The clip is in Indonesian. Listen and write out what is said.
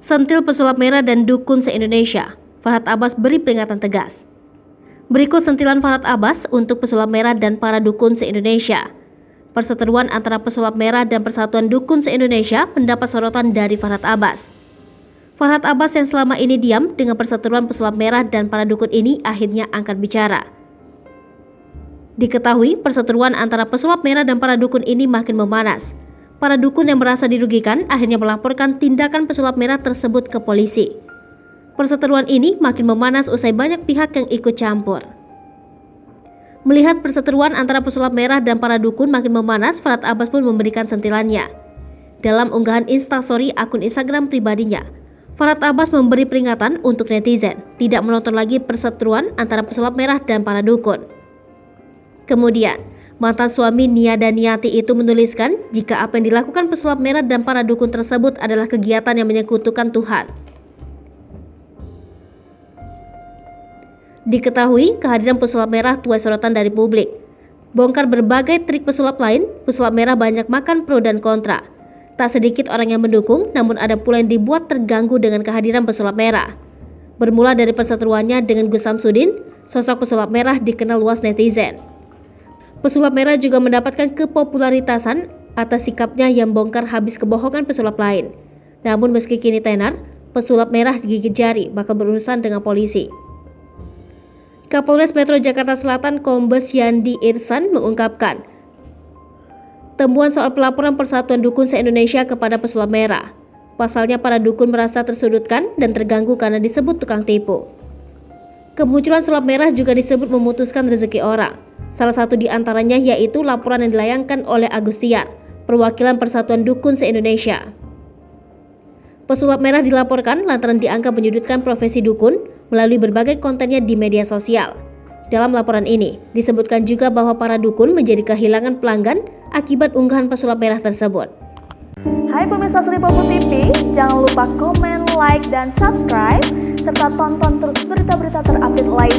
Sentil pesulap merah dan dukun se-Indonesia, Farhad Abbas beri peringatan tegas. Berikut sentilan Farhad Abbas untuk pesulap merah dan para dukun se-Indonesia. Perseteruan antara pesulap merah dan Persatuan Dukun se-Indonesia mendapat sorotan dari Farhad Abbas. Farhad Abbas yang selama ini diam dengan perseteruan pesulap merah dan para dukun ini akhirnya angkat bicara. Diketahui perseteruan antara pesulap merah dan para dukun ini makin memanas. Para dukun yang merasa dirugikan akhirnya melaporkan tindakan pesulap merah tersebut ke polisi. Perseteruan ini makin memanas usai banyak pihak yang ikut campur. Melihat perseteruan antara pesulap merah dan para dukun makin memanas, Farhad Abbas pun memberikan sentilannya. Dalam unggahan Instastory akun Instagram pribadinya, Farhad Abbas memberi peringatan untuk netizen tidak menonton lagi perseteruan antara pesulap merah dan para dukun. Kemudian, mantan suami Nia Daniati itu menuliskan jika apa yang dilakukan pesulap merah dan para dukun tersebut adalah kegiatan yang menyekutukan Tuhan. Diketahui kehadiran pesulap merah tuai sorotan dari publik. Bongkar berbagai trik pesulap lain, pesulap merah banyak makan pro dan kontra. Tak sedikit orang yang mendukung, namun ada pula yang dibuat terganggu dengan kehadiran pesulap merah. Bermula dari perseteruannya dengan Gus Samsudin, sosok pesulap merah dikenal luas netizen. Pesulap merah juga mendapatkan kepopularitasan atas sikapnya yang bongkar habis kebohongan pesulap lain. Namun meski kini tenar, pesulap merah gigit jari bakal berurusan dengan polisi. Kapolres Metro Jakarta Selatan Kombes Yandi Irsan mengungkapkan temuan soal pelaporan Persatuan Dukun se-Indonesia kepada pesulap merah. Pasalnya para dukun merasa tersudutkan dan terganggu karena disebut tukang tipu. Kemunculan sulap merah juga disebut memutuskan rezeki orang. Salah satu di antaranya yaitu laporan yang dilayangkan oleh Agustian, perwakilan Persatuan Dukun se-Indonesia. Pesulap merah dilaporkan lantaran dianggap menyudutkan profesi dukun melalui berbagai kontennya di media sosial. Dalam laporan ini, disebutkan juga bahwa para dukun menjadi kehilangan pelanggan akibat unggahan pesulap merah tersebut. Hai pemirsa Sri Popo TV, jangan lupa komen, like, dan subscribe, serta tonton terus berita-berita terupdate lainnya.